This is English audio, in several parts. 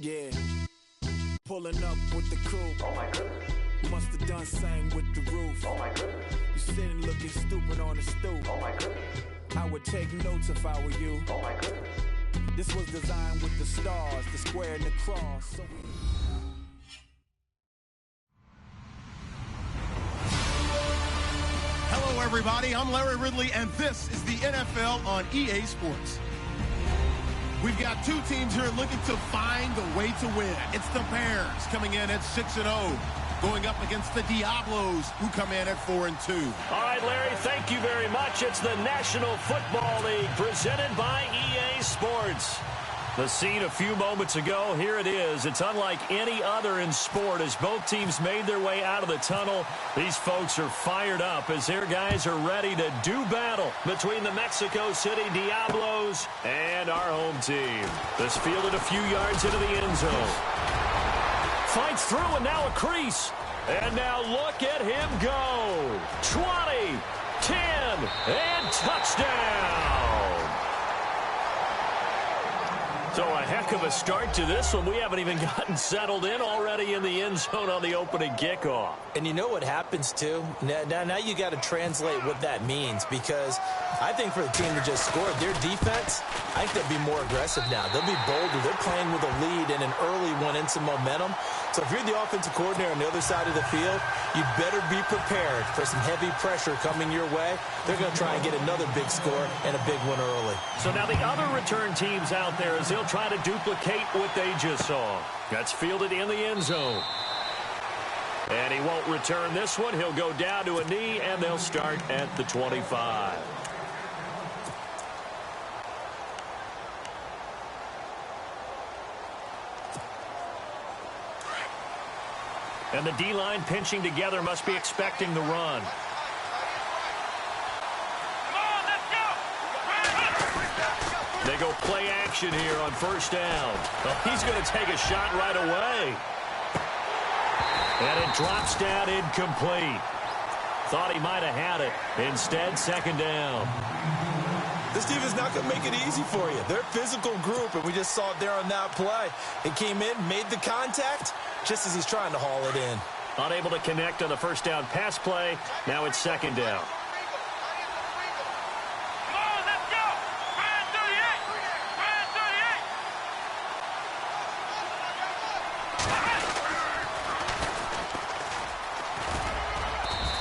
Yeah. Pulling up with the coupe. Oh my goodness. Must have done same with the roof. Oh my goodness. You sitting looking stupid on the stoop. Oh my goodness. I would take notes if I were you. Oh my goodness. This was designed with the stars, the square and the cross. So Hello, everybody. I'm Larry Ridley, and this is the NFL on EA Sports. We've got two teams here looking to find a way to win. It's the Bears coming in at 6-0, going up against the Diablos, who come in at 4-2. All right, Larry, thank you very much. It's the National Football League presented by EA Sports. The scene a few moments ago, here it is. It's unlike any other in sport as both teams made their way out of the tunnel. These folks are fired up as their guys are ready to do battle between the Mexico City Diablos and our home team. This fielded a few yards into the end zone. Fights through and now a crease. And now look at him go. 20, 10, and touchdown. So a heck of a start to this one. We haven't even gotten settled in already in the end zone on the opening kickoff. And you know what happens, too? Now you got to translate what that means, because I think for the team that just scored, their defense, I think they'll be more aggressive now. They'll be bolder. They're playing with a lead and an early one and some momentum. So if you're the offensive coordinator on the other side of the field, you better be prepared for some heavy pressure coming your way. They're going to try and get another big score and a big one early. So now the other return teams out there as they'll try to duplicate what they just saw. That's fielded in the end zone. And he won't return this one. He'll go down to a knee, and they'll start at the 25. And the D-line pinching together must be expecting the run. They go play action here on first down. Well, he's going to take a shot right away. And it drops down incomplete. Thought he might have had it. Instead, second down. This team is not going to make it easy for you. They're a physical group, and we just saw it there on that play. It came in, made the contact, just as he's trying to haul it in. Unable to connect on the first down pass play. Now it's second down.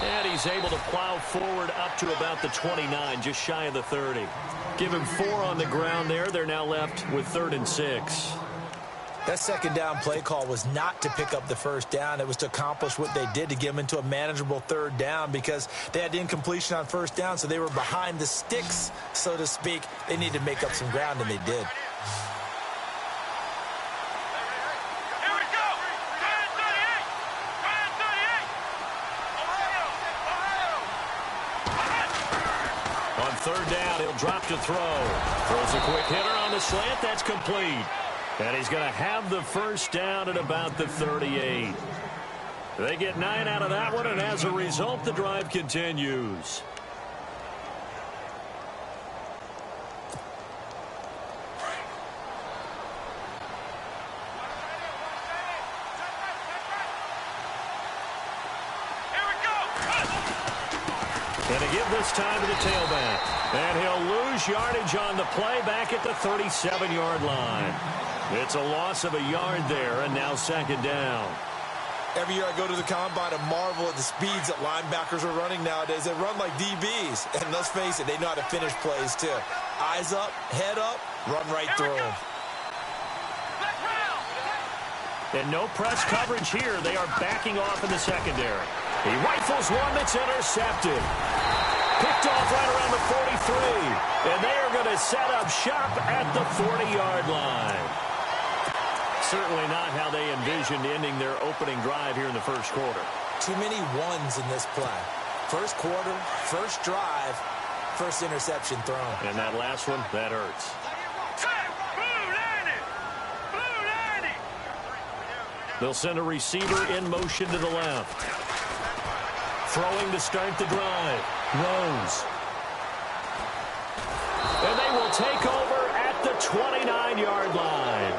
And he's able to plow forward up to about the 29, just shy of the 30. Give him 4 on the ground there. They're now left with 3rd and 6. That second down play call was not to pick up the first down. It was to accomplish what they did, to get them into a manageable 3rd down, because they had incompletion on first down, so they were behind the sticks, so to speak. They needed to make up some ground, and they did. On 3rd down, he'll drop to throw. Throws a quick hitter on the slant. That's complete. And he's going to have the first down at about the 38. They get 9 out of that one, and as a result, the drive continues. And to give this time to the tailback. And he'll lose yardage on the play back at the 37-yard line. It's a loss of a yard there, and now second down. Every year I go to the combine and marvel at the speeds that linebackers are running nowadays. They run like DBs. And let's face it, they know how to finish plays too. Eyes up, head up, run right through them. And no press coverage here. They are backing off in the secondary. He rifles one that's intercepted. Picked off right around the 43. And they are going to set up shop at the 40-yard line. Certainly not how they envisioned ending their opening drive here in the first quarter. Too many ones in this play. First quarter, first drive, first interception thrown. And that last one, that hurts. They'll send a receiver in motion to the left. Throwing to start the drive. Rose. And they will take over at the 29-yard line.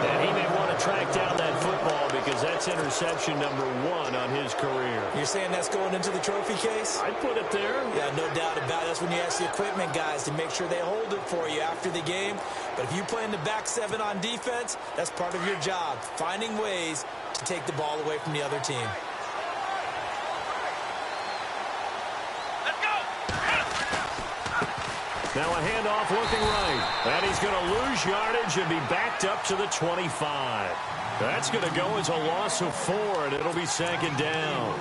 And he may want to track down that football because that's interception number 1 on his career. You're saying that's going into the trophy case? I'd put it there. Yeah, no doubt about it. That's when you ask the equipment guys to make sure they hold it for you after the game. But if you play in the back 7 on defense, that's part of your job, finding ways to take the ball away from the other team. Now a handoff looking right. And he's going to lose yardage and be backed up to the 25. That's going to go as a loss of 4, and it'll be 2nd down.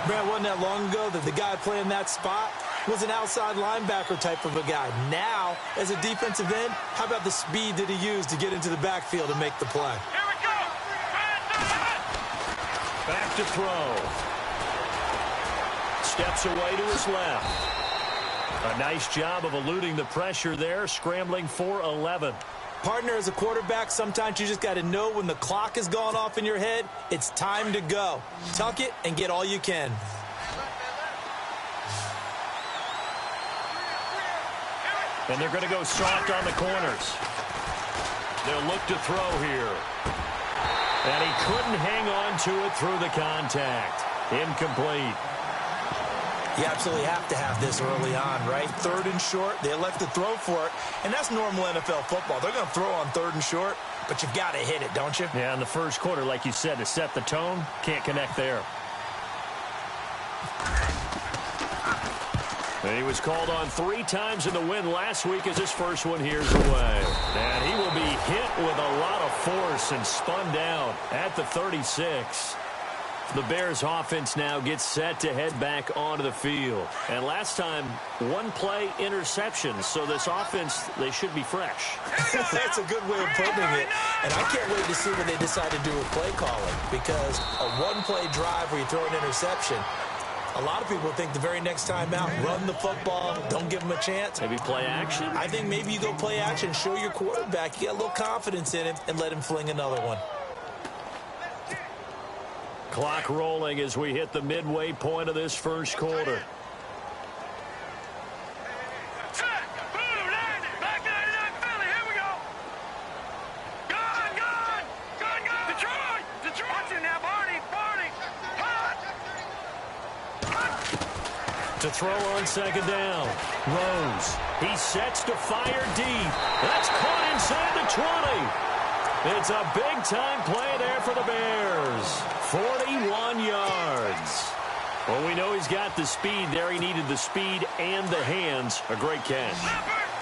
Man, wasn't that long ago that the guy playing that spot was an outside linebacker type of a guy. Now, as a defensive end, how about the speed that he used to get into the backfield and make the play? Here we go. Back to throw. Steps away to his left. A nice job of eluding the pressure there, scrambling for 11. Partner, as a quarterback, sometimes you just got to know when the clock has gone off in your head, it's time to go. Tuck it and get all you can. And they're going to go soft on the corners. They'll look to throw here. And he couldn't hang on to it through the contact. Incomplete. You absolutely have to have this early on, right? 3rd and short, they elect to throw for it, and that's normal NFL football. They're going to throw on 3rd and short, but you've got to hit it, don't you? Yeah, in the first quarter, like you said, to set the tone, can't connect there. And he was called on 3 times in the win last week as his first one here's away. And he will be hit with a lot of force and spun down at the 36. The Bears offense now gets set to head back onto the field. And last time, 1-play interception. So this offense, they should be fresh. That's a good way of putting it. And I can't wait to see what they decide to do with play calling. Because a 1-play drive where you throw an interception, a lot of people think the very next time out, run the football, don't give them a chance. Maybe play action? I think maybe you go play action, show your quarterback, you get a little confidence in him, and let him fling another one. Clock rolling as we hit the midway point of this first quarter. To throw on 2nd down. Rose. He sets to fire deep. That's caught inside the 20. It's a big-time play there for the Bears. 41 yards. Well, we know he's got the speed there. He needed the speed and the hands. A great catch.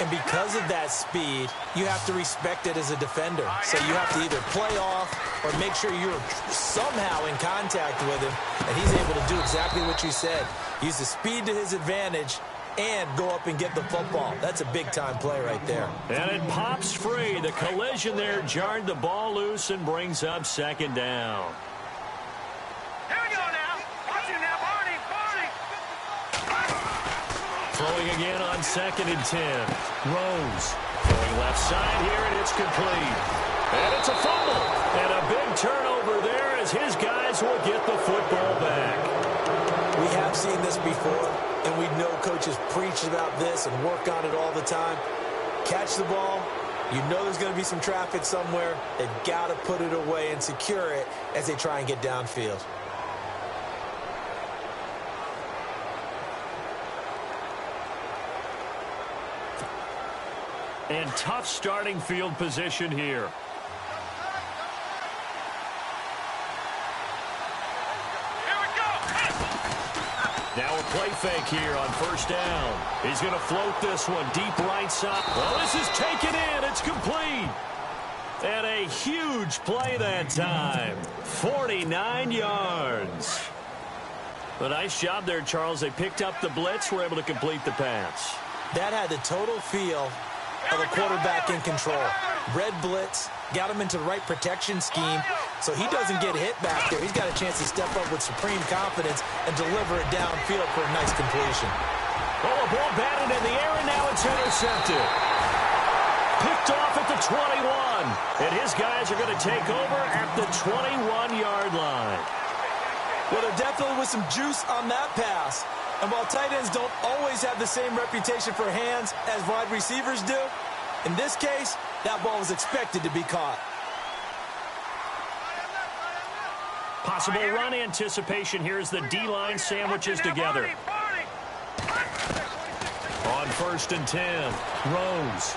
And because of that speed, you have to respect it as a defender. So you have to either play off or make sure you're somehow in contact with him. And he's able to do exactly what you said. Use the speed to his advantage and go up and get the football. That's a big-time play right there. And it pops free. The collision there jarred the ball loose and brings up 2nd down. Here we go now. Watch it now, Barney. Throwing again on 2nd and 10. Rose going left side here, and it's complete. And it's a fumble. And a big turnover there as his guys will get the football back. We have seen this before, and we know coaches preach about this and work on it all the time. Catch the ball. You know there's going to be some traffic somewhere. They've got to put it away and secure it as they try and get downfield. And tough starting field position here. Now a play fake here on 1st down. He's going to float this one deep right side. Well, this is taken in. It's complete. And a huge play that time. 49 yards. A nice job there, Charles. They picked up the blitz, were able to complete the pass. That had the total feel of a quarterback in control. Red blitz, got him into the right protection scheme, so he doesn't get hit back there. He's got a chance to step up with supreme confidence and deliver it downfield for a nice completion. Oh, a ball batted in the air, and now it's intercepted. Picked off at the 21, and his guys are going to take over at the 21-yard line. Well, there definitely was some juice on that pass. And while tight ends don't always have the same reputation for hands as wide receivers do, in this case, that ball was expected to be caught. Possible run anticipation here as the D-line sandwiches together. On 1st and 10, Rose.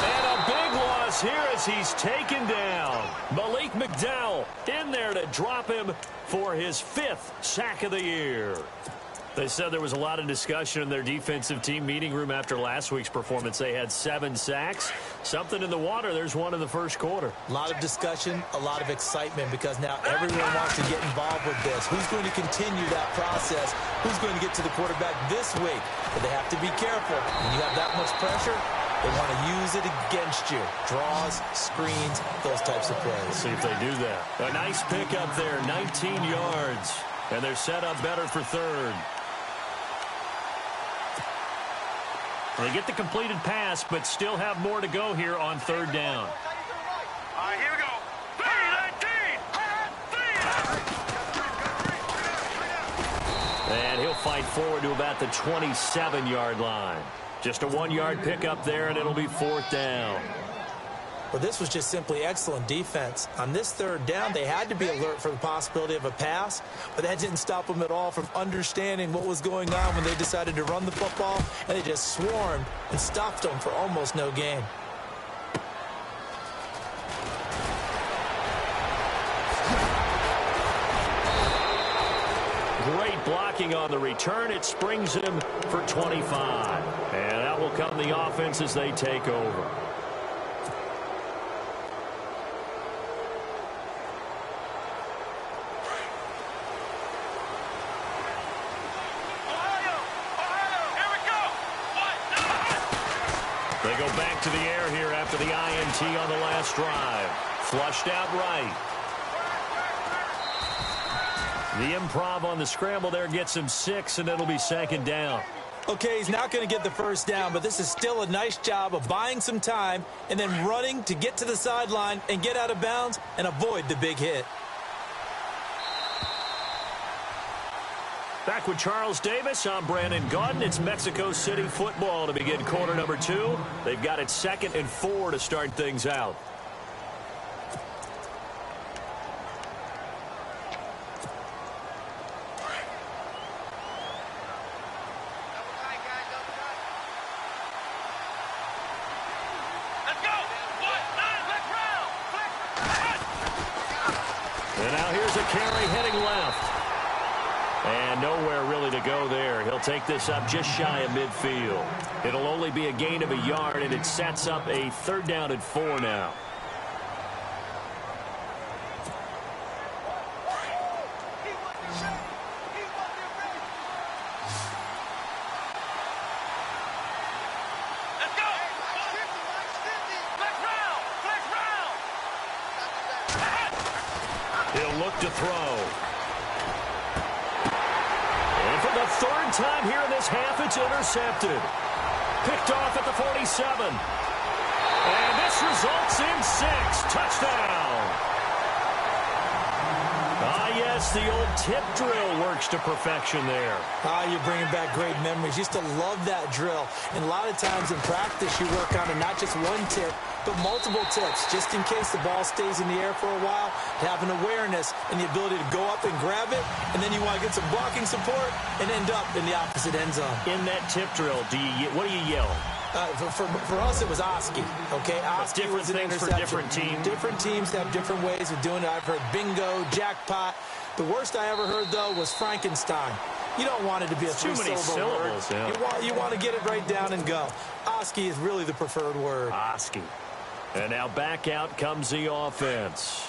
And a big loss here as he's taken down. Malik McDowell in there to drop him for his 5th sack of the year. They said there was a lot of discussion in their defensive team meeting room after last week's performance. They had 7 sacks. Something in the water. There's one in the first quarter. A lot of discussion, a lot of excitement because now everyone wants to get involved with this. Who's going to continue that process? Who's going to get to the quarterback this week? But they have to be careful. When you have that much pressure, they want to use it against you. Draws, screens, those types of plays. Let's see if they do that. A nice pickup there, 19 yards. And they're set up better for 3rd. They get the completed pass, but still have more to go here on 3rd down. All right, here we go. 3-19. And he'll fight forward to about the 27-yard line. Just a 1-yard pickup there, and it'll be 4th down. But this was just simply excellent defense. On this 3rd down, they had to be alert for the possibility of a pass, but that didn't stop them at all from understanding what was going on when they decided to run the football, and they just swarmed and stopped them for almost no gain. Great blocking on the return. It springs him for 25. And that will come the offense as they take over. They go back to the air here after the INT on the last drive. Flushed out right. The improv on the scramble there gets him 6, and it'll be 2nd down. Okay, he's not going to get the 1st down, but this is still a nice job of buying some time and then running to get to the sideline and get out of bounds and avoid the big hit. Back with Charles Davis, I'm Brandon Gaudin. It's Mexico City football to begin quarter number 2. They've got it 2nd and 4 to start things out. And now here's a carry heading left. And nowhere really to go there. He'll take this up just shy of midfield. It'll only be a gain of a yard, and it sets up a 3rd down and 4 now. Let's go. Flex round. He'll look to throw. For the 3rd time here in this half, it's intercepted. Picked off at the 47. And this results in 6. Touchdown. Ah, yes, the old tip drill works to perfection there. Ah, you're bringing back great memories. Used to love that drill. And a lot of times in practice, you work on it, not just one tip, but multiple tips, just in case the ball stays in the air for a while, to have an awareness and the ability to go up and grab it, and then you want to get some blocking support and end up in the opposite end zone. In that tip drill, what do you yell? For us, it was Oski. Okay, Oski different was an things for interception. different teams. Different teams have different ways of doing it. I've heard bingo, jackpot. The worst I ever heard, though, was Frankenstein. You don't want it to be a three-syllable word. Yeah. You want to get it right down and go. Oski is really the preferred word. Oski. And now back out comes the offense.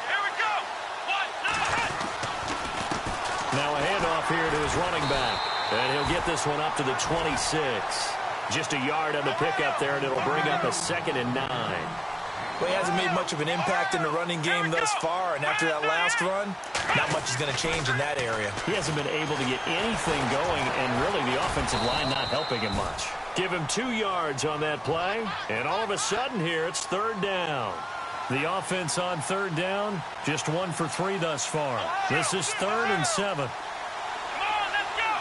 Here we go. Now a handoff here to his running back. And he'll get this one up to the 26. Just a yard on the pickup there, and it'll bring up a 2nd and 9. Well, he hasn't made much of an impact in the running game thus far, and after that last run, not much is going to change in that area. He hasn't been able to get anything going, and really the offensive line not helping him much. Give him 2 yards on that play, and all of a sudden here, it's 3rd down. The offense on 3rd down, just 1 for 3 thus far. This is 3rd and 7. Come on, let's go.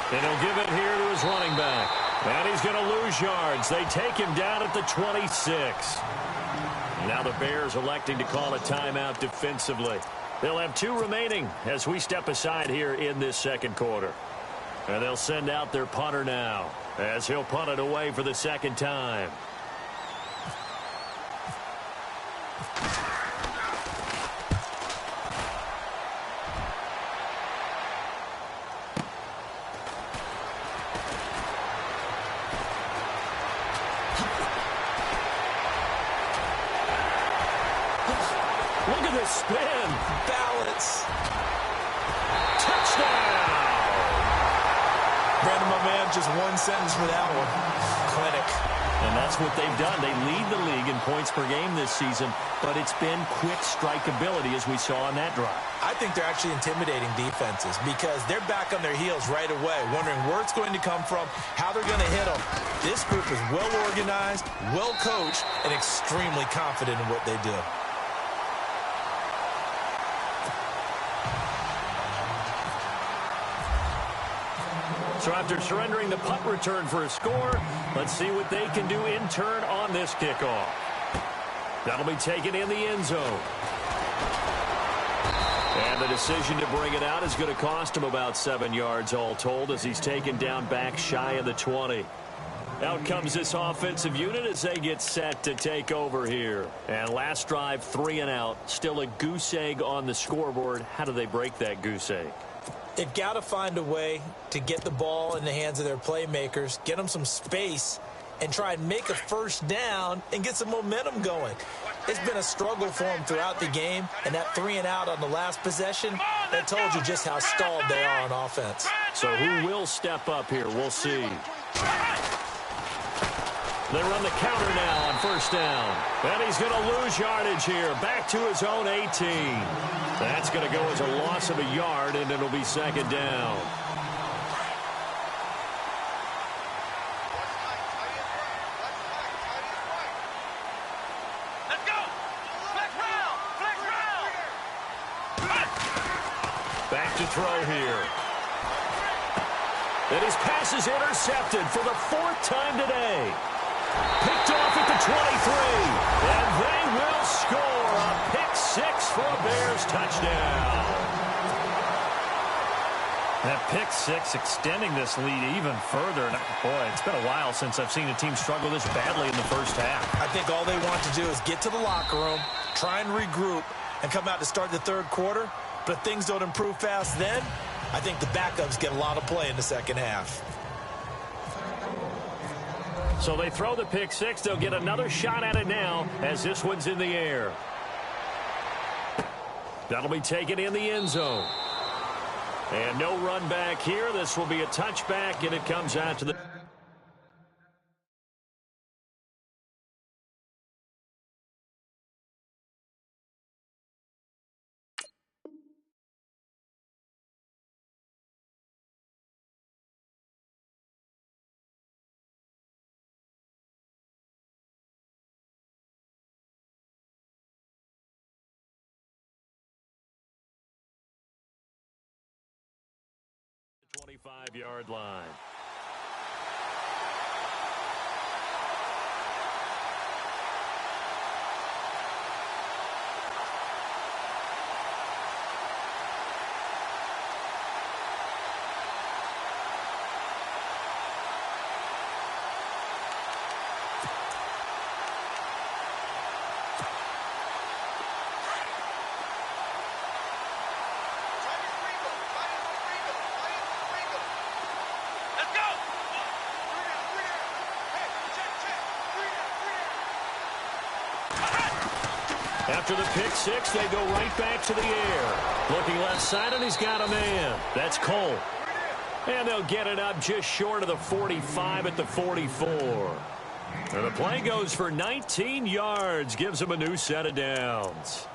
And he'll give it here to his running back. And he's going to lose yards. They take him down at the 26. Now the Bears electing to call a timeout defensively. They'll have 2 remaining as we step aside here in this second quarter. And they'll send out their punter now as he'll punt it away for the second time. Look at this spin. Balance. Touchdown. Brandon, my man, just one sentence for that one. Clinic. And that's what they've done. They lead the league in points per game this season, but it's been quick strike ability as we saw on that drive. I think they're actually intimidating defenses because they're back on their heels right away, wondering where it's going to come from, how they're going to hit them. This group is well organized, well coached, and extremely confident in what they do. So after surrendering the punt return for a score, let's see what they can do in turn on this kickoff. That'll be taken in the end zone. And the decision to bring it out is going to cost him about 7 yards all told as he's taken down back shy of the 20. Out comes this offensive unit as they get set to take over here. And last drive, 3 and out. Still a goose egg on the scoreboard. How do they break that goose egg? They've got to find a way to get the ball in the hands of their playmakers, get them some space, and try and make a first down and get some momentum going. It's been a struggle for them throughout the game, and that 3 and out on the last possession, that told you just how stalled they are on offense. So who will step up here? We'll see. They run the counter now on first down. And he's going to lose yardage here. Back to his own 18. That's going to go as a loss of a yard, and it'll be second down. Let's go! Flex round! Flex round! Back to throw here. And his pass is intercepted for the 4th time today. Picked off at the 23. And they will score a pick-6 for a Bears touchdown. That pick-6 extending this lead even further. And boy, it's been a while since I've seen a team struggle this badly in the first half. I think all they want to do is get to the locker room, try and regroup, and come out to start the third quarter. But if things don't improve fast then, I think the backups get a lot of play in the second half. So they throw the pick-6. They'll get another shot at it now as this one's in the air. That'll be taken in the end zone. And no run back here. This will be a touchback, and it comes out to the... the 25-yard line. After the pick-6, they go right back to the air. Looking left side, and he's got a man. That's Cole. And they'll get it up just short of the 45 at the 44. And the play goes for 19 yards. Gives them a new set of downs.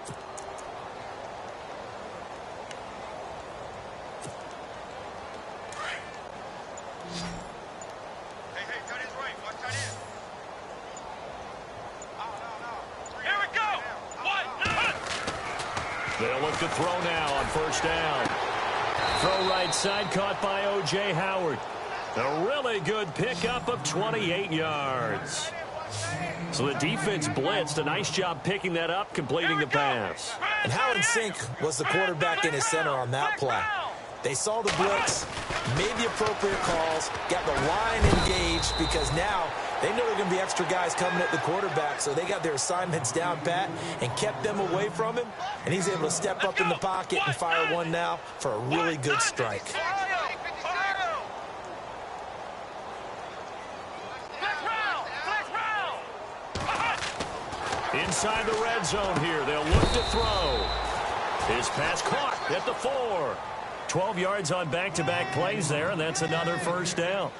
They'll look to throw now on first down. Throw right side, caught by O.J. Howard. A really good pickup of 28 yards. So the defense blitzed. A nice job picking that up, completing the pass. And how in sync was the quarterback and his center on that play? They saw the blitz, made the appropriate calls, got the line engaged because now they know there are going to be extra guys coming at the quarterback, so they got their assignments down pat and kept them away from him, and he's able to step up in the pocket and fire one now for a really good strike. Inside the red zone here, they'll look to throw. His pass caught at the 4. 12 yards on back-to-back plays there, and that's another first down.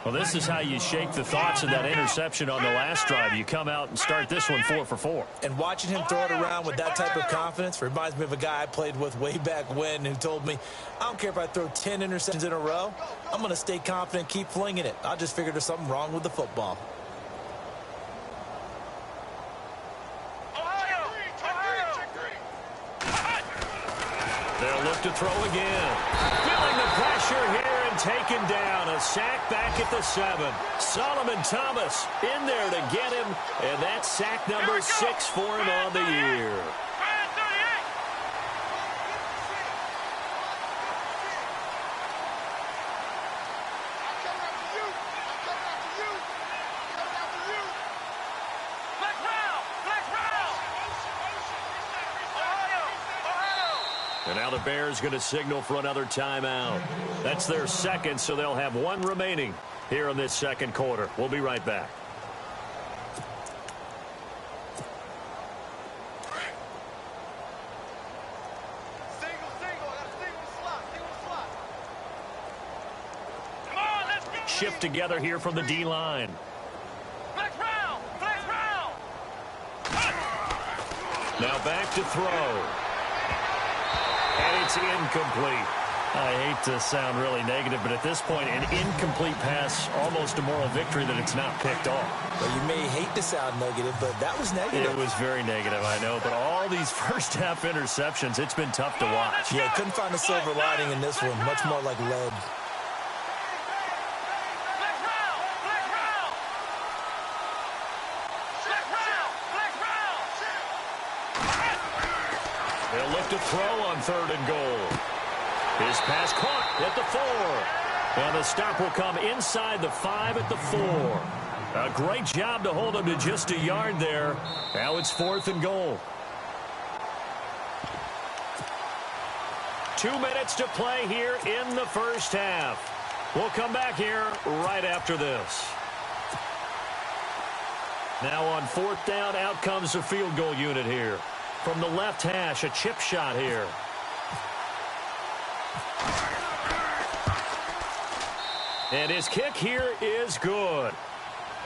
Well, this is how you shake the thoughts of that interception on the last drive. You come out and start this one 4 for 4. And watching him throw it around with that type of confidence reminds me of a guy I played with way back when who told me, I don't care if I throw 10 interceptions in a row. I'm going to stay confident, keep flinging it. I just figured there's something wrong with the football. They'll look to throw again. Feeling the pressure here and taken down. A sack back at the 7. Solomon Thomas in there to get him. And that's sack number 6 for him on the year. And now the Bears going to signal for another timeout. That's their second, so they'll have one remaining here in this second quarter. We'll be right back. Shift together here from the D-line. Now back to throw. And it's incomplete. I hate to sound really negative, but at this point, an incomplete pass, almost a moral victory that it's not picked off. Well, you may hate to sound negative, but that was negative. It was very negative, I know. But all these first-half interceptions, it's been tough to watch. Yeah, couldn't find a silver lining in this one. Much more like lead. They'll look to throw on 3rd and goal. His pass caught at the 4. And the stop will come inside the 5 at the 4. A great job to hold him to just a yard there. Now it's 4th and goal. 2 minutes to play here in the first half. We'll come back here right after this. Now on 4th down, out comes the field goal unit here. From the left hash, a chip shot here. And his kick here is good.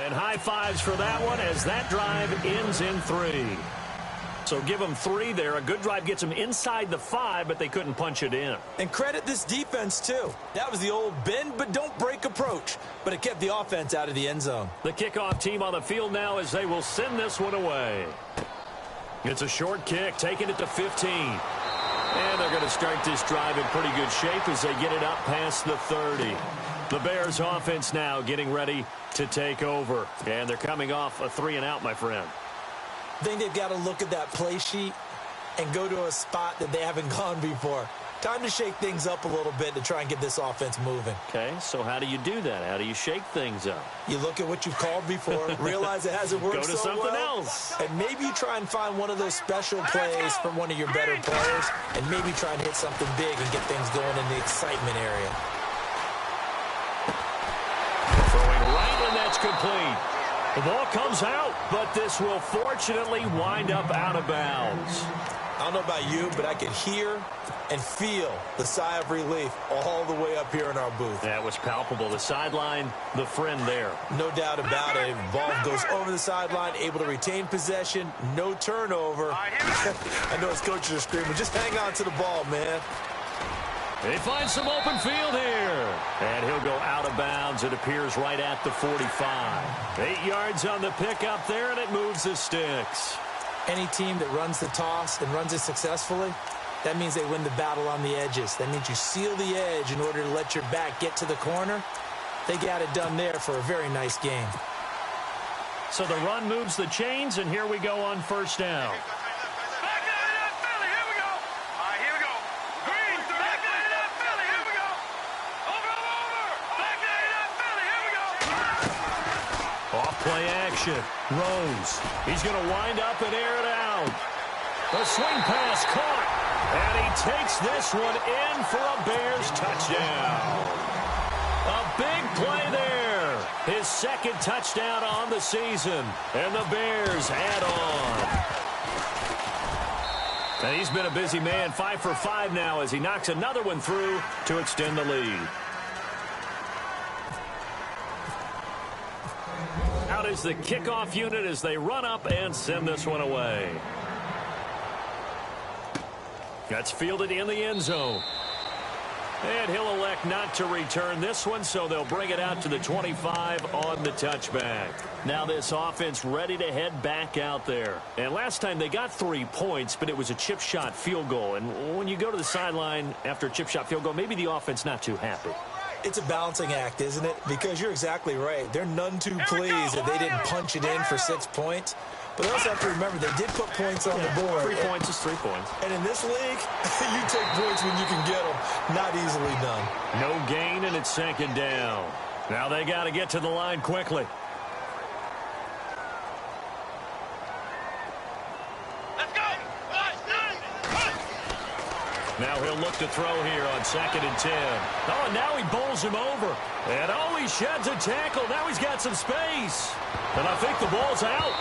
And high fives for that one as that drive ends in 3. So give them 3 there. A good drive gets them inside the 5, but they couldn't punch it in. And credit this defense, too. That was the old bend but don't break approach. But it kept the offense out of the end zone. The kickoff team on the field now as they will send this one away. It's a short kick, taking it to 15. And they're going to start this drive in pretty good shape as they get it up past the 30. The Bears offense now getting ready to take over. And they're coming off a 3-and-out, my friend. I think they've got to look at that play sheet and go to a spot that they haven't gone before. Time to shake things up a little bit to try and get this offense moving. Okay, so how do you do that? How do you shake things up? You look at what you've called before, realize it hasn't worked so well. Go to something else. And maybe you try and find one of those special plays from one of your better players, and maybe try and hit something big and get things going in the excitement area. Throwing right, and that's complete. The ball comes out, but this will fortunately wind up out of bounds. I don't know about you, but I could hear and feel the sigh of relief all the way up here in our booth. That was palpable. The sideline, the friend there. No doubt about it. Ball goes over the sideline, able to retain possession, no turnover. I know his coaches are screaming, just hang on to the ball, man. They find some open field here. And he'll go out of bounds. It appears right at the 45. 8 yards on the pickup there, and it moves the sticks. Any team that runs the toss and runs it successfully, that means they win the battle on the edges. That means you seal the edge in order to let your back get to the corner. They got it done there for a very nice game. So the run moves the chains, and here we go on first down. Play action. Rose. He's going to wind up and air it out. The swing pass caught. And he takes this one in for a Bears touchdown. A big play there. His second touchdown on the season. And the Bears add on. And he's been a busy man. 5 for 5 now as he knocks another one through to extend the lead. Out is the kickoff unit as they run up and send this one away. That's fielded in the end zone. And he'll elect not to return this one, so they'll bring it out to the 25 on the touchback. Now this offense ready to head back out there. And last time they got 3 points, but it was a chip shot field goal. And when you go to the sideline after a chip shot field goal, maybe the offense not too happy. It's a balancing act, isn't it? Because you're exactly right. They're none too pleased that they didn't punch it in for 6 points. But they also have to remember they did put points on the board. 3 points is 3 points. And in this league, you take points when you can get them. Not easily done. No gain, and it's second down. Now they got to get to the line quickly. Now he'll look to throw here on 2nd and 10. Oh, and now he bowls him over. And oh, he sheds a tackle. Now he's got some space. And I think the ball's out.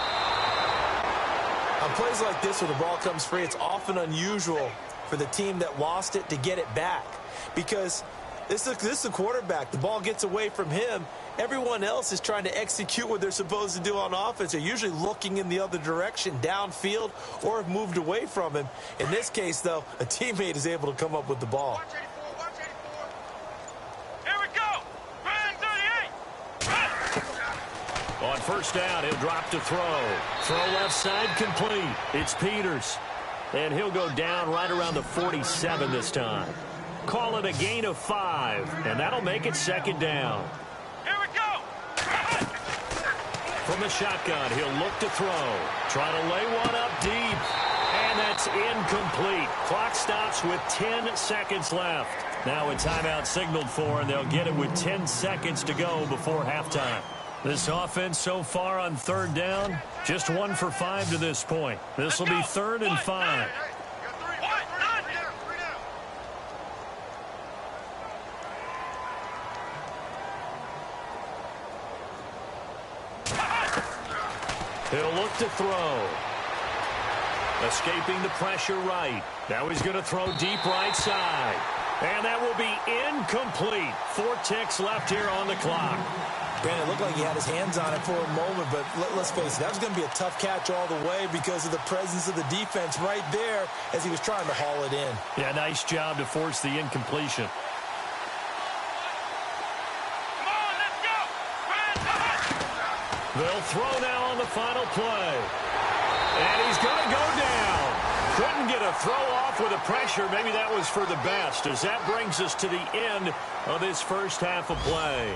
On plays like this where the ball comes free, it's often unusual for the team that lost it to get it back. Because this is a quarterback. The ball gets away from him. Everyone else is trying to execute what they're supposed to do on offense. They're usually looking in the other direction, downfield, or have moved away from him. In this case, though, a teammate is able to come up with the ball. Here we go. Brand 38. On first down, he'll drop to throw. Throw left side complete. It's Peters. And he'll go down right around the 47 this time. Call it a gain of 5, and that'll make it second down. From the shotgun, he'll look to throw. Try to lay one up deep. And that's incomplete. Clock stops with 10 seconds left. Now a timeout signaled for, and they'll get it with 10 seconds to go before halftime. This offense so far on third down, just 1 for 5 to this point. This will be 3rd and 5. He'll look to throw. Escaping the pressure right. Now he's going to throw deep right side. And that will be incomplete. 4 ticks left here on the clock. Brandon, it looked like he had his hands on it for a moment, but let's face it, that was going to be a tough catch all the way because of the presence of the defense right there as he was trying to haul it in. Yeah, nice job to force the incompletion. They'll throw now on the final play. And he's going to go down. Couldn't get a throw off with the pressure. Maybe that was for the best, as that brings us to the end of this first half of play.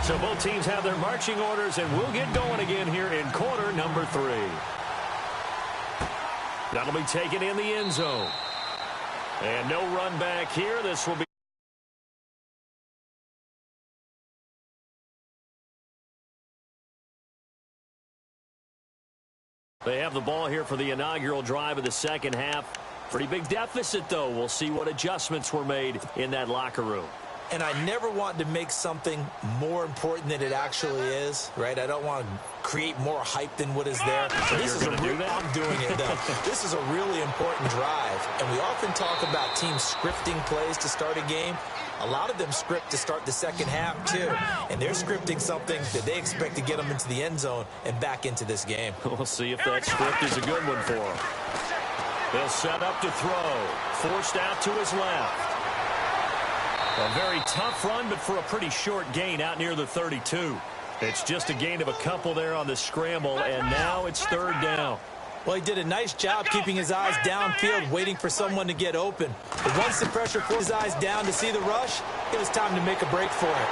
So both teams have their marching orders, and we'll get going again here in quarter number 3. That'll be taken in the end zone. And no run back here. This will be. They have the ball here for the inaugural drive of the second half. Pretty big deficit, though. We'll see what adjustments were made in that locker room. And I never want to make something more important than it actually is, right? I don't want to create more hype than what is there. So this is I'm doing it, though. This is a really important drive. And we often talk about teams scripting plays to start a game. A lot of them script to start the second half, too. And they're scripting something that they expect to get them into the end zone and back into this game. We'll see if that script is a good one for them. They'll set up to throw. Forced out to his left. A very tough run, but for a pretty short gain out near the 32. It's just a gain of a couple there on the scramble, and now it's third down. Well, he did a nice job keeping his eyes downfield, waiting for someone to get open. But once the pressure forced his eyes down to see the rush, it was time to make a break for it.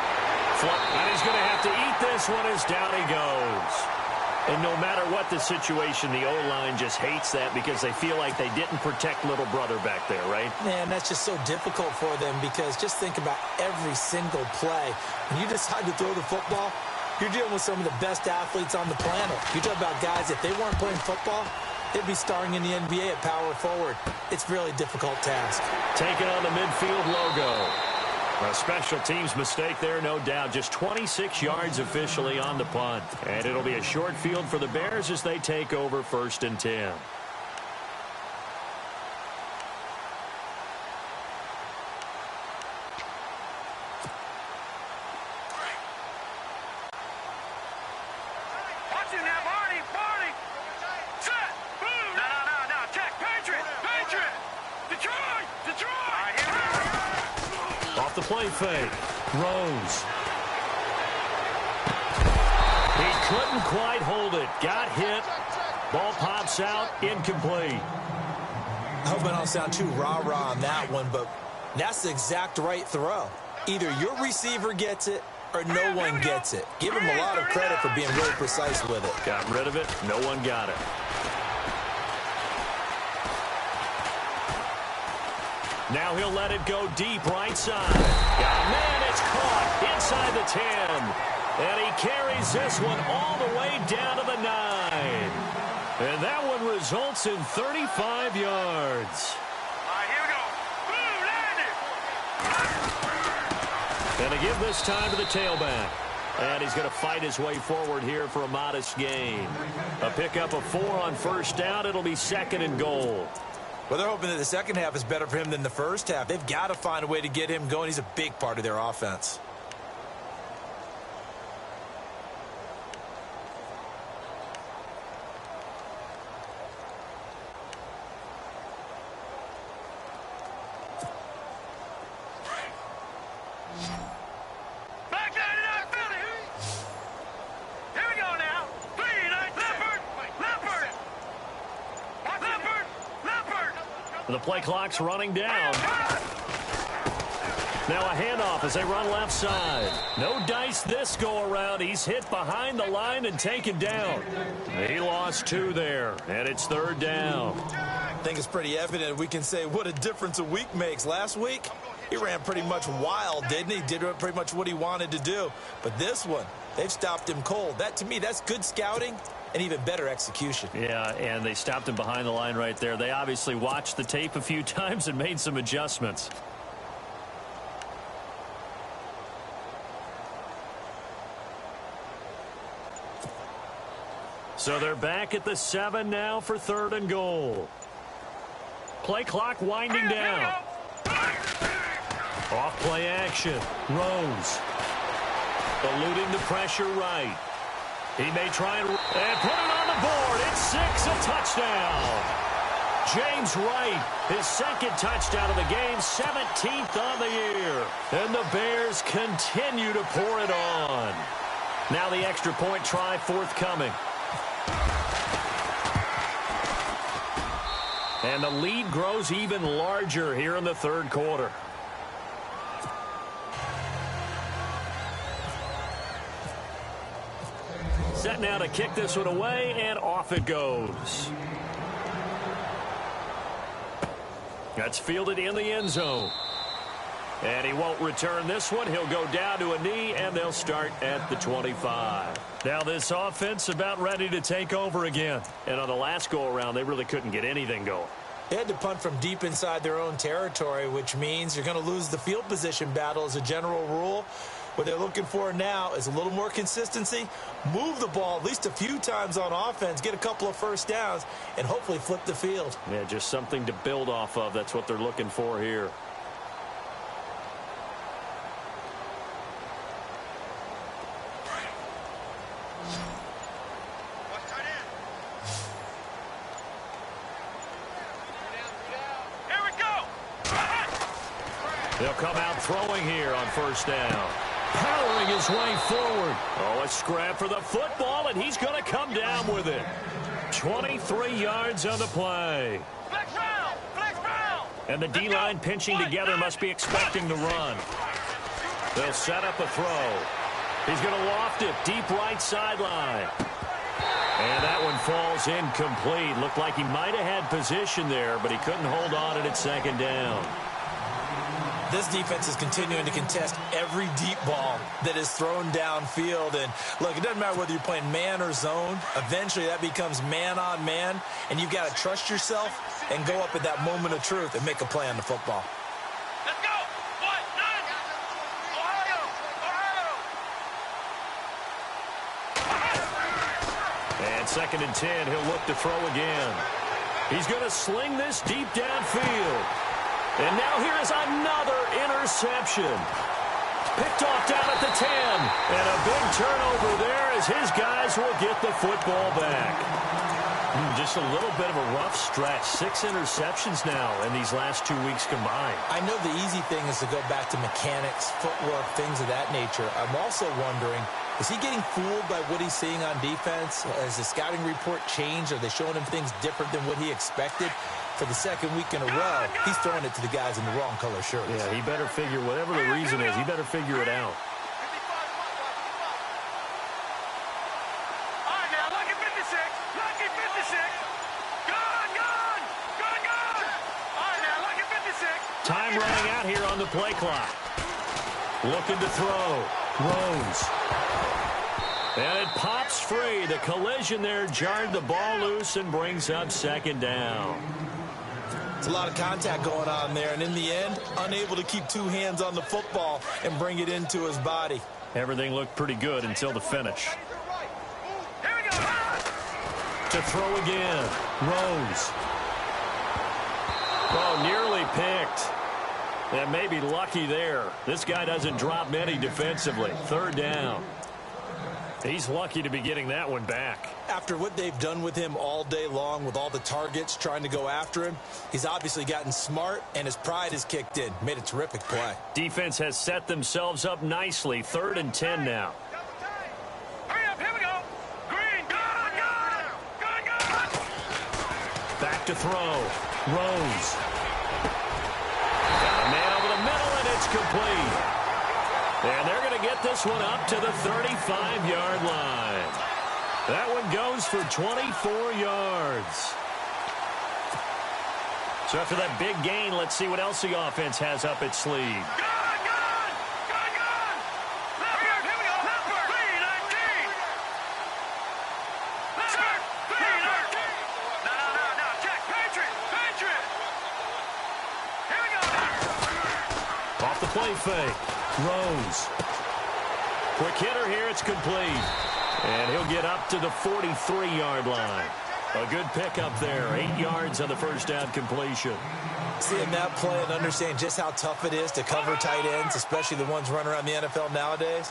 And he's going to have to eat this one as down he goes. And no matter what the situation, the O-line just hates that because they feel like they didn't protect little brother back there, right? Man, that's just so difficult for them because just think about every single play. When you decide to throw the football, you're dealing with some of the best athletes on the planet. You talk about guys, if they weren't playing football, they'd be starring in the NBA at power forward. It's a really difficult task. Taking on the midfield logo. A special teams mistake there, no doubt. Just 26 yards officially on the punt. And it'll be a short field for the Bears as they take over 1st and 10. The play fake. Rose. He couldn't quite hold it. Got hit. Ball pops out. Incomplete. I hope I don't sound too rah-rah on that one, but that's the exact right throw. Either your receiver gets it or no one gets it. Give him a lot of credit for being really precise with it. Got rid of it. No one got it. Now he'll let it go deep right side. Man, it's caught inside the 10. And he carries this one all the way down to the 9. And that one results in 35 yards. All right, here we go. Boom, landed. And to give this time to the tailback. And he's going to fight his way forward here for a modest gain. A pickup of 4 on 1st down. It'll be 2nd and goal. Well, they're hoping that the second half is better for him than the first half. They've got to find a way to get him going. He's a big part of their offense. The play clock's running down. Now a handoff as they run left side. No dice this go around. He's hit behind the line and taken down. He lost 2 there, and it's 3rd down. I think it's pretty evident. We can say what a difference a week makes. Last week, he ran pretty much wild, didn't he? Did pretty much what he wanted to do. But this one, they've stopped him cold. That, to me, that's good scouting and even better execution. Yeah, and they stopped him behind the line right there. They obviously watched the tape a few times and made some adjustments. So they're back at the 7 now for 3rd and goal. Play clock winding down. Off play action. Rose. Eluding the pressure right. He may try and put it on the board. It's 6, a touchdown. James Wright, his 2nd touchdown of the game, 17th on the year. And the Bears continue to pour it on. Now the extra point try forthcoming. And the lead grows even larger here in the 3rd quarter. Set now to kick this one away, and off it goes. That's fielded in the end zone. And he won't return this one. He'll go down to a knee, and they'll start at the 25. Now this offense about ready to take over again. And on the last go-around, they really couldn't get anything going. They had to punt from deep inside their own territory, which means you're going to lose the field position battle as a general rule. What they're looking for now is a little more consistency, move the ball at least a few times on offense, get a couple of first downs, and hopefully flip the field. Yeah, just something to build off of. That's what they're looking for here. They'll come out throwing here on 1st down. powering his way forward. Oh, a scrap for the football, and he's going to come down with it. 23 yards on the play. And the D-line pinching together must be expecting the run. They'll set up a throw. He's going to loft it deep right sideline. And that one falls incomplete. Looked like he might have had position there, but he couldn't hold on at second down. This defense is continuing to contest every deep ball that is thrown downfield. And, look, it doesn't matter whether you're playing man or zone. Eventually, that becomes man-on-man, and you've got to trust yourself and go up at that moment of truth and make a play on the football. Let's go! And 2nd and 10, he'll look to throw again. He's going to sling this deep downfield. And now here is another interception. Picked off down at the 10. And a big turnover there as his guys will get the football back. Just a little bit of a rough stretch. 6 interceptions now in these last 2 weeks combined. I know the easy thing is to go back to mechanics, footwork, things of that nature. I'm also wondering, is he getting fooled by what he's seeing on defense? Has the scouting report changed? Are they showing him things different than what he expected? For the second week in a row, he's throwing it to the guys in the wrong color shirts. Yeah, he better figure, whatever the reason is, he better figure it out. All right, now, lucky 56. Lucky 56. Gone. All right, now, lucky 56. Time running out here on the play clock. Looking to throw. Rose. And it pops free. The collision there jarred the ball loose and brings up 2nd down. It's a lot of contact going on there, and in the end, unable to keep 2 hands on the football and bring it into his body. Everything looked pretty good until the finish. Here we go. To throw again. Rose. Oh, nearly picked. And maybe lucky there. This guy doesn't drop many defensively. 3rd down. He's lucky to be getting that one back. After what they've done with him all day long with all the targets trying to go after him, he's obviously gotten smart, and his pride has kicked in. Made a terrific play. Defense has set themselves up nicely. 3rd and 10 now. Hurry up, here we go. Green, gone. Back to throw. Rose. Got a man over the middle, and it's complete. And they're going to get this one up to the 35-yard line. That one goes for 24 yards. So after that big gain, let's see what else the offense has up its sleeve. Gone. Hurry up, here we go. Leopard. 319. Leopard. 319. No. Check. Patriot. Here we go. Off the play fake. Rose. Quick hitter here. It's complete. And he'll get up to the 43-yard line. A good pickup there. 8 yards on the first down completion. Seeing that play and understand just how tough it is to cover tight ends, especially the ones running around the NFL nowadays,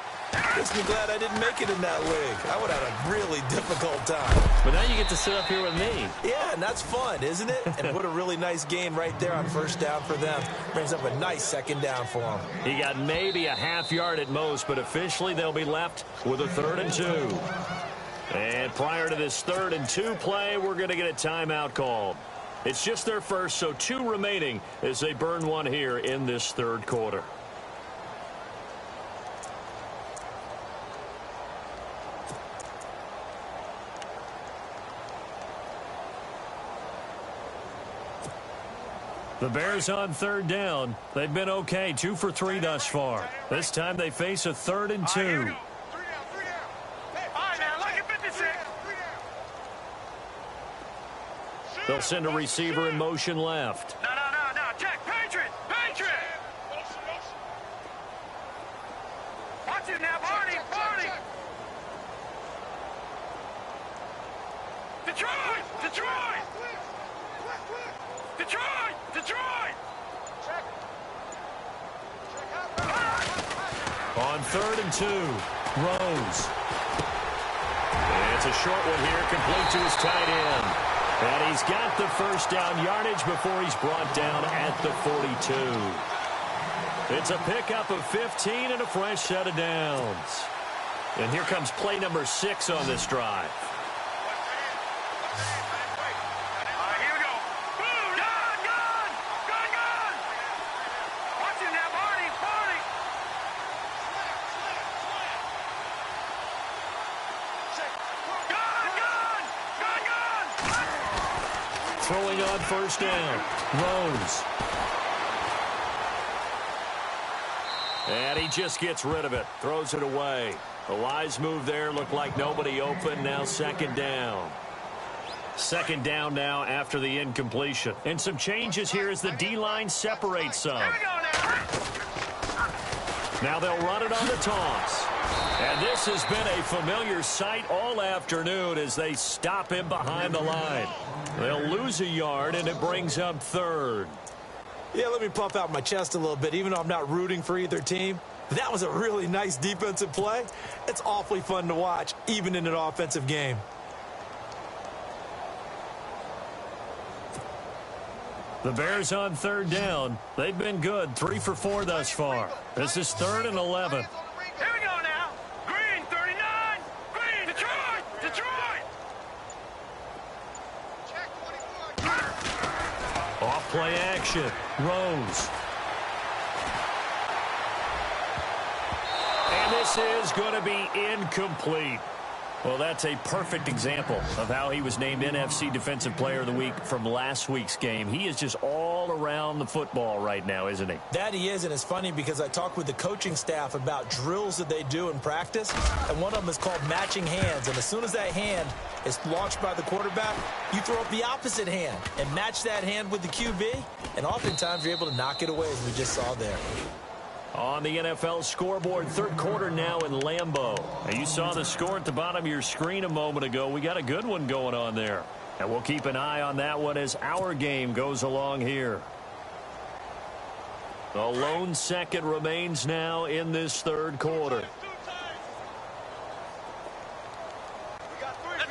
makes me glad I didn't make it in that league. I would have had a really difficult time. But now you get to sit up here with me. Yeah, and that's fun, isn't it? And what a really nice gain right there on 1st down for them. Brings up a nice 2nd down for them. He got maybe a half yard at most, but officially they'll be left with a 3rd and 2. And prior to this 3rd and 2 play, we're going to get a timeout called. It's just their first, so 2 remaining as they burn one here in this 3rd quarter. The Bears on 3rd down. They've been okay, 2 for 3 thus far. This time they face a 3rd and 2. All right, now, lucky 56. They'll send a receiver in motion left. No. Check. Patriot. Watch it now, Barney. Detroit. On 3rd and 2, Rose. And it's a short one here, complete to his tight end. And he's got the first down yardage before he's brought down at the 42. It's a pickup of 15 and a fresh set of downs. And here comes play number 6 on this drive. Here we go. Boom! Gun! Watch it now, party! Gun! Throwing on first down. Rose. And he just gets rid of it. Throws it away. A wise move there. Looked like nobody open. Now second down. Second down now after the incompletion. And some changes here as the D-line separates some. Here we go now. Now they'll run it on the toss. And this has been a familiar sight all afternoon as they stop him behind the line. They'll lose a yard, and it brings up third. Yeah, let me puff out my chest a little bit, even though I'm not rooting for either team. That was a really nice defensive play. It's awfully fun to watch, even in an offensive game. The Bears on third down. They've been good, 3 for 4 thus far. This is 3rd and 11. Here we go now. Green, 39. Green, Detroit. Off play action. Rose. And this is going to be incomplete. Well, that's a perfect example of how he was named NFC Defensive Player of the Week from last week's game. He is just all around the football right now, isn't he? That he is, and it's funny because I talked with the coaching staff about drills that they do in practice, and one of them is called matching hands. And as soon as that hand is launched by the quarterback, you throw up the opposite hand and match that hand with the QB, and oftentimes you're able to knock it away, as we just saw there. On the NFL scoreboard, third quarter now in Lambeau. Now, you saw the score at the bottom of your screen a moment ago. We got a good one going on there. And we'll keep an eye on that one as our game goes along here. The lone second remains now in this third quarter. Let's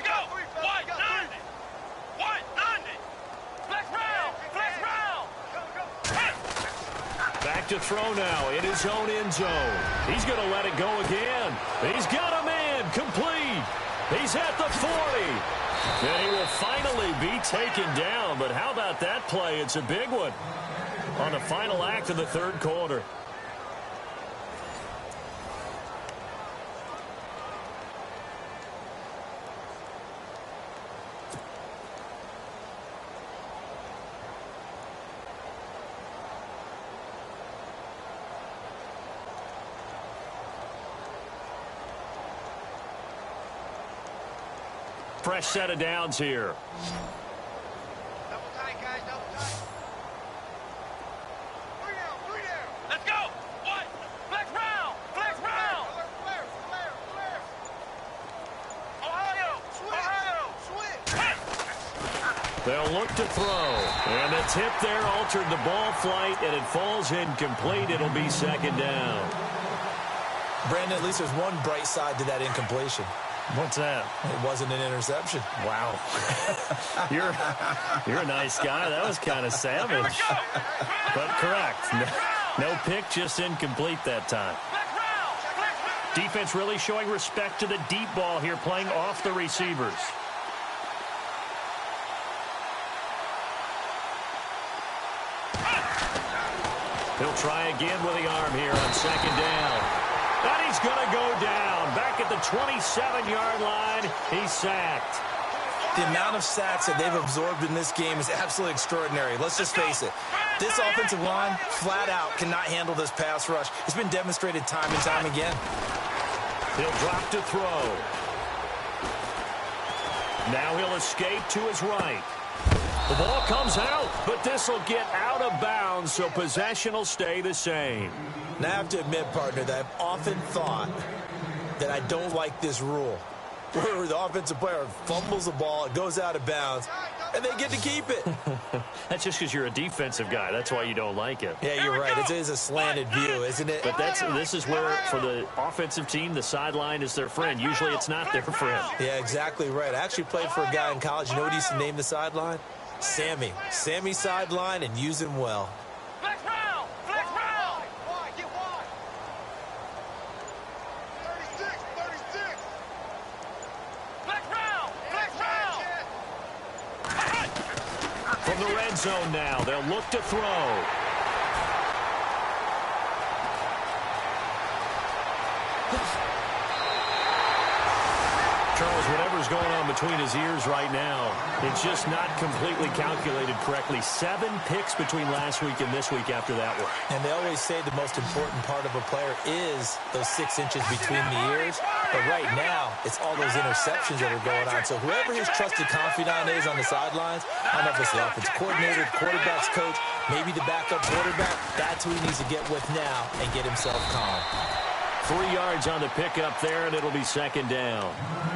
go. White, 90. Flex round. Back to throw now in his own end zone. He's going to let it go again. He's got a man complete. He's at the 40. And he will finally be taken down. But how about that play? It's a big one on the final act of the third quarter. Fresh set of downs here. Double tight, guys, double tight. 3 down. Let's go. What? Flex round. Ohio. Switch. They'll look to throw. And the tip there altered the ball flight, and it falls incomplete. It'll be second down. Brandon, at least there's one bright side to that incompletion. What's that? It wasn't an interception. Wow. You're a nice guy. That was kind of savage. But correct. No pick, just incomplete that time. Defense really showing respect to the deep ball here, playing off the receivers. He'll try again with the arm here on second down. And he's going to go down. Back at the 27-yard line, he's sacked. The amount of sacks that they've absorbed in this game is absolutely extraordinary. Let's just face it. This offensive line, flat out, cannot handle this pass rush. It's been demonstrated time and time again. He'll drop to throw. Now he'll escape to his right. The ball comes out, but this will get out of bounds, so possession will stay the same. Now, I have to admit, partner, that I've often thought that I don't like this rule, where the offensive player fumbles the ball, it goes out of bounds, and they get to keep it. That's just because you're a defensive guy. That's why you don't like it. Yeah, you're right. It is a slanted view, isn't it? But this is where, for the offensive team, the sideline is their friend. Usually it's not their friend. Yeah, exactly right. I actually played for a guy in college. You know what he used to name the sideline? Sammy. Sammy sideline, and use him well. Flex round. red zone now. They'll look to throw. Charles, whatever's going on between his ears right now, it's just not completely calculated correctly. 7 picks between last week and this week after that one. And they always say the most important part of a player is those 6 inches between the ears. But right now, it's all those interceptions that are going on. So whoever his trusted confidant is on the sidelines, I don't know if it's the offensive coordinator, the quarterback's coach, maybe the backup quarterback, that's who he needs to get with now and get himself calm. 3 yards on the pickup there, and it'll be second down.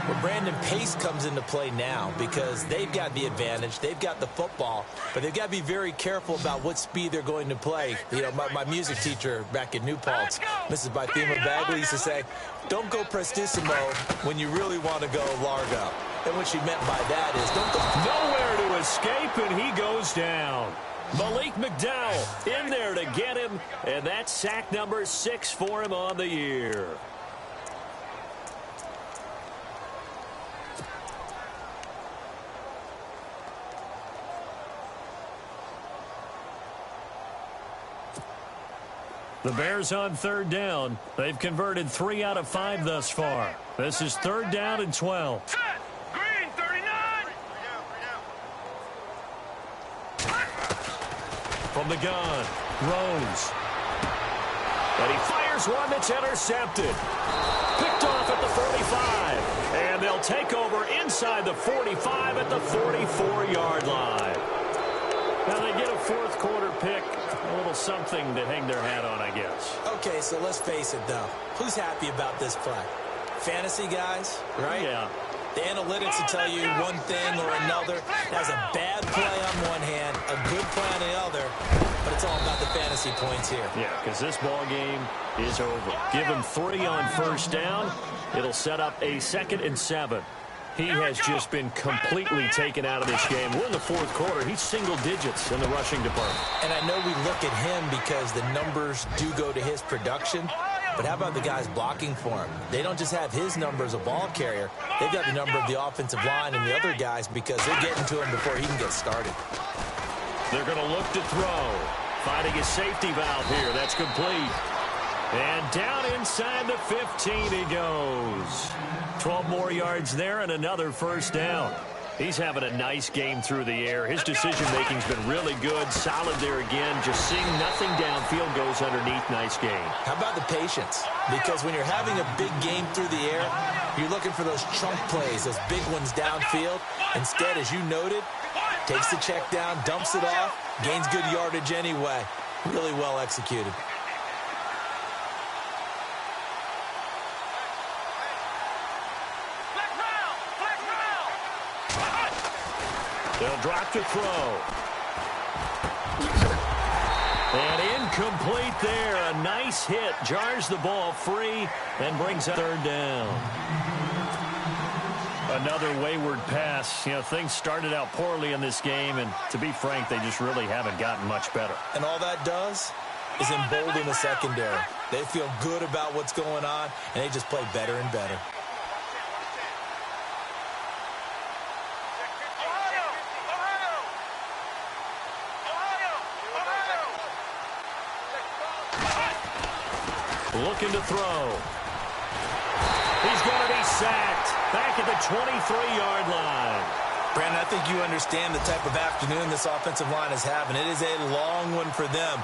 Well, Brandon, pace comes into play now because they've got the advantage. They've got the football, but they've got to be very careful about what speed they're going to play. You know, my music teacher back in New Paltz, Mrs. Bythema Bagley, used to say, don't go prestissimo when you really want to go largo. And what she meant by that is don't go... Nowhere to escape, and he goes down. Malik McDowell in there to get him, and that's sack number 6 for him on the year. The Bears on third down. They've converted 3 out of 5 thus far. This is third down and 12. Green, 39. From the gun, Rose. And he fires one that's intercepted. Picked off at the 45. And they'll take over inside the 45 at the 44-yard line. Now they get a fourth quarter pick. A little something to hang their hat on, I guess. Okay, so let's face it, though. Who's happy about this play? Fantasy guys, right? Yeah. The analytics will tell you one thing or another. That's a bad play on one hand, a good play on the other, but it's all about the fantasy points here. Yeah, because this ball game is over. Give him 3 on first down. It'll set up a 2nd and 7. He has just been completely taken out of this game. We're in the fourth quarter. He's single digits in the rushing department. And I know we look at him because the numbers do go to his production. But how about the guys blocking for him? They don't just have his number as a ball carrier. They've got the number of the offensive line and the other guys because they're getting to him before he can get started. They're going to look to throw. Finding a safety valve here. That's complete. And down inside the 15 he goes. 12 more yards there and another first down. He's having a nice game through the air. His decision-making's been really good. Solid there again. Just seeing nothing downfield goes underneath. Nice game. How about the patience? Because when you're having a big game through the air, you're looking for those chunk plays, those big ones downfield. Instead, as you noted, takes the check down, dumps it off, gains good yardage anyway. Really well executed. They'll drop to throw. And incomplete there. A nice hit. Jars the ball free and brings up third down. Another wayward pass. You know, things started out poorly in this game, and to be frank, they just really haven't gotten much better. And all that does is embolden the secondary. They feel good about what's going on, and they just play better and better. Looking to throw. He's going to be sacked back at the 23-yard line. Brandon, I think you understand the type of afternoon this offensive line is having. It is a long one for them.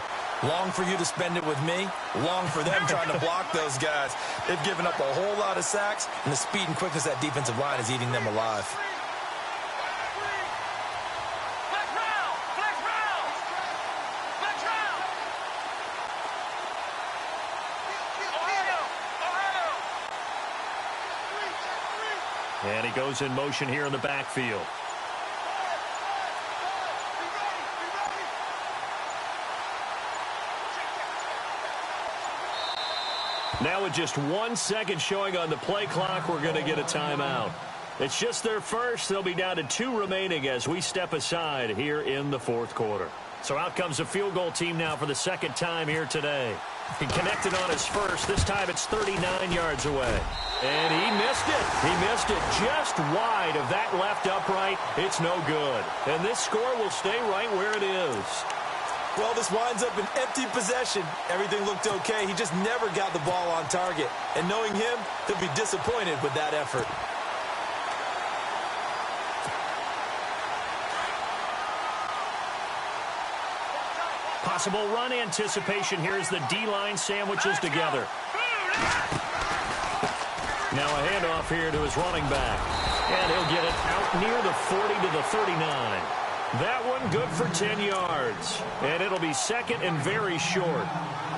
Long for you to spend it with me. Long for them trying to block those guys. They've given up a whole lot of sacks, and the speed and quickness of that defensive line is eating them alive. And he goes in motion here in the backfield. Now with just 1 second showing on the play clock, we're going to get a timeout. It's just their first. They'll be down to 2 remaining as we step aside here in the fourth quarter. So out comes the field goal team now for the second time here today. He connected on his first. This time it's 39 yards away. And he missed it. He missed it just wide of that left upright. It's no good. And this score will stay right where it is. Well, this winds up an empty possession. Everything looked okay. He just never got the ball on target. And knowing him, he'll be disappointed with that effort. Possible run anticipation here as the D-line sandwiches together. Now a handoff here to his running back. And he'll get it out near the 40 to the 39. That one good for 10 yards. And it'll be second and very short.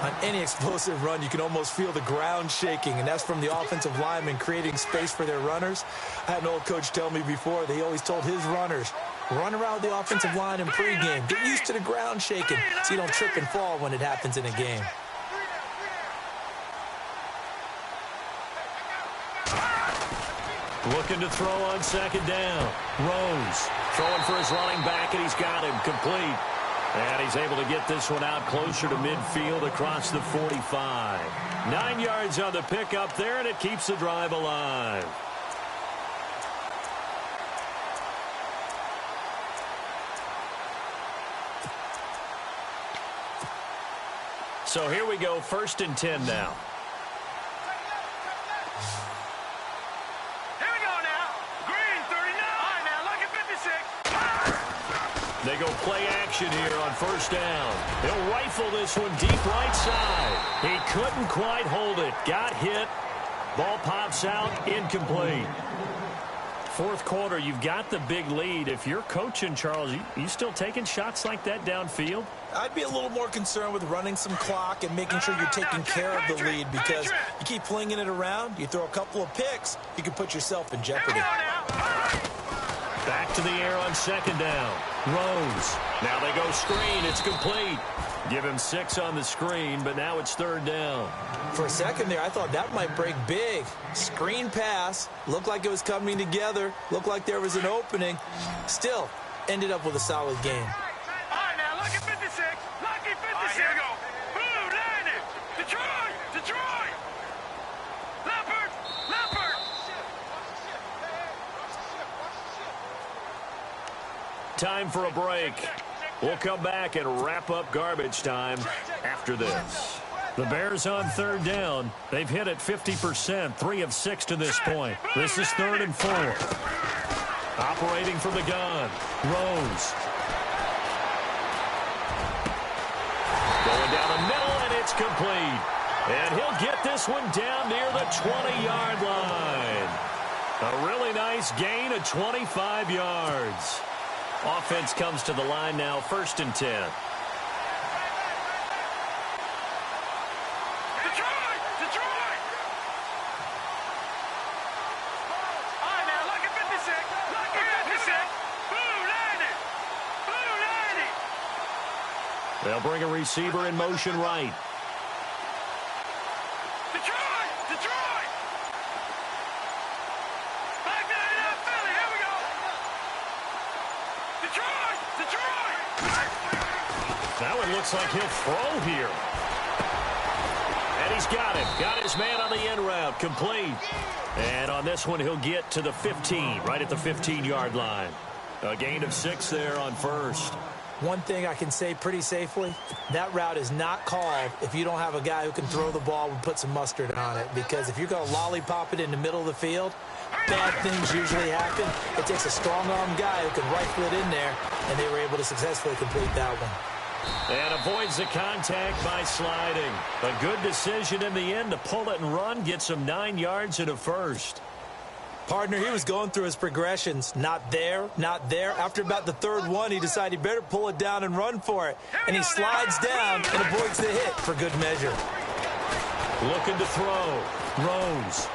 On any explosive run, you can almost feel the ground shaking, and that's from the offensive linemen creating space for their runners. I had an old coach tell me before that he always told his runners, run around the offensive line in pregame. Get used to the ground shaking so you don't trip and fall when it happens in a game. Looking to throw on second down. Rose throwing for his running back, and he's got him complete. And he's able to get this one out closer to midfield across the 45. 9 yards on the pickup there, and it keeps the drive alive. So here we go, 1st and 10 now. They go play action here on 1st down. They'll rifle this one deep right side. He couldn't quite hold it. Got hit. Ball pops out. Incomplete. 4th quarter, you've got the big lead. If you're coaching, Charles, you still taking shots like that downfield? I'd be a little more concerned with running some clock and making sure you're taking care of the lead, because you keep flinging it around, you throw a couple of picks, you can put yourself in jeopardy. Back to the air on 2nd down. Rose. Now they go screen. It's complete. Give him 6 on the screen, but now it's 3rd down. For a second there, I thought that might break big. Screen pass. Looked like it was coming together. Looked like there was an opening. Still, ended up with a solid game. All right, now, lucky 56. Lucky 56. All right, here we go. Blue, landed. Detroit. Detroit. Leopard. Leopard. Time for a break. We'll come back and wrap up garbage time after this. The Bears on 3rd down. They've hit it 50%, 3 of 6 to this point. This is 3rd and 4. Operating from the gun. Rose. Going down the middle, and it's complete. And he'll get this one down near the 20-yard line. A really nice gain of 25 yards. Offense comes to the line now, 1st and 10. Detroit! Detroit! All right, now, lucky 56. Lucky 56. Blue, landed. Blue, landed. They'll bring a receiver in motion right. Detroit! Detroit! Back to the Philly. Here we go. Detroit! Detroit! That one looks like he'll throw here. And he's got him. Got his man on the end route. Complete. And on this one, he'll get to the 15, right at the 15-yard line. A gain of 6 there on 1st. One thing I can say pretty safely, that route is not called if you don't have a guy who can throw the ball and put some mustard on it. Because if you're going to lollipop it in the middle of the field, bad things usually happen. It takes a strong-arm guy who can rifle it in there, and they were able to successfully complete that one. And avoids the contact by sliding. A good decision in the end to pull it and run, gets him 9 yards and a 1st. Partner, he was going through his progressions. Not there, not there. After about the 3rd one, he decided he better pull it down and run for it. And he slides down and avoids the hit for good measure. Looking to throw. Rose.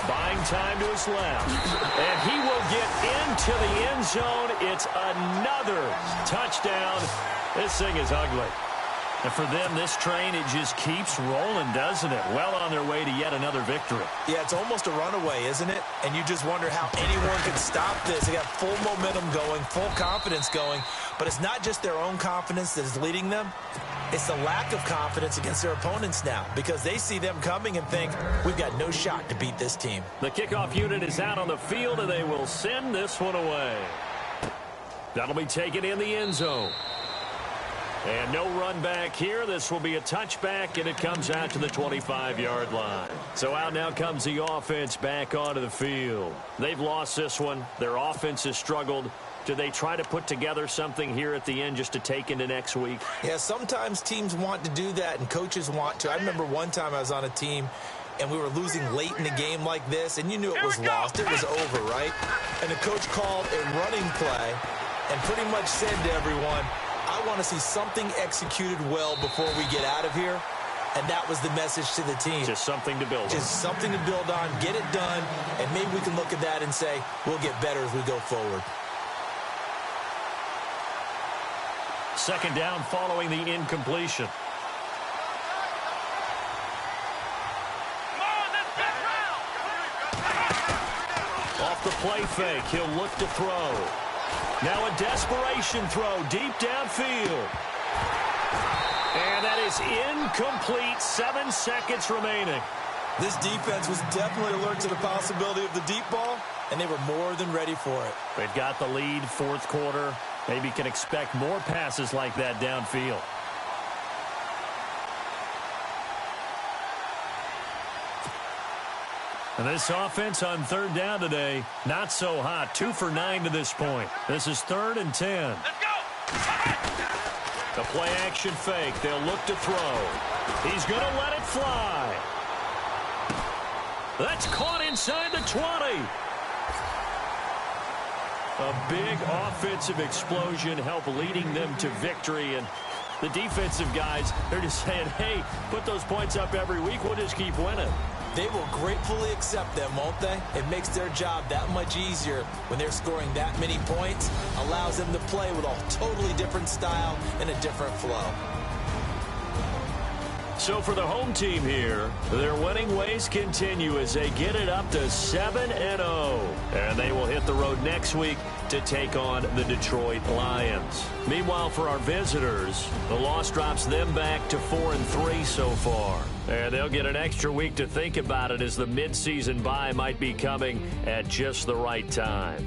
Buying time to his left. And he will get into the end zone. It's another touchdown. This thing is ugly. And for them, this train, it just keeps rolling, doesn't it? Well on their way to yet another victory. Yeah, it's almost a runaway, isn't it? And you just wonder how anyone can stop this. They got full momentum going, full confidence going. But it's not just their own confidence that is leading them. It's the lack of confidence against their opponents now because they see them coming and think, we've got no shot to beat this team. The kickoff unit is out on the field, and they will send this one away. That'll be taken in the end zone. And no run back here. This will be a touchback, and it comes out to the 25-yard line. So out now comes the offense back onto the field. They've lost this one. Their offense has struggled. Do they try to put together something here at the end just to take into next week? Yeah, sometimes teams want to do that, and coaches want to. I remember one time I was on a team, and we were losing late in the game like this, and you knew it was lost. It was over, right? And the coach called a running play and pretty much said to everyone, I want to see something executed well before we get out of here. And that was the message to the team. Just something to build on. Just something to build on, get it done, and maybe we can look at that and say, we'll get better as we go forward. Second down following the incompletion. Off the play fake, he'll look to throw. Now a desperation throw deep downfield. And that is incomplete. 7 seconds remaining. This defense was definitely alert to the possibility of the deep ball, and they were more than ready for it. They've got the lead, fourth quarter. Maybe can expect more passes like that downfield. And this offense on third down today, not so hot. 2 for 9 to this point. This is 3rd and 10. Let's go! The play action fake. They'll look to throw. He's going to let it fly. That's caught inside the 20. A big offensive explosion helped leading them to victory. And the defensive guys, they're just saying, hey, put those points up every week. We'll just keep winning. They will gratefully accept them, won't they? It makes their job that much easier when they're scoring that many points. Allows them to play with a totally different style and a different flow. So for the home team here, their winning ways continue as they get it up to 7-0. And they will hit the road next week to take on the Detroit Lions. Meanwhile, for our visitors, the loss drops them back to 4-3 so far. And they'll get an extra week to think about it as the midseason bye might be coming at just the right time.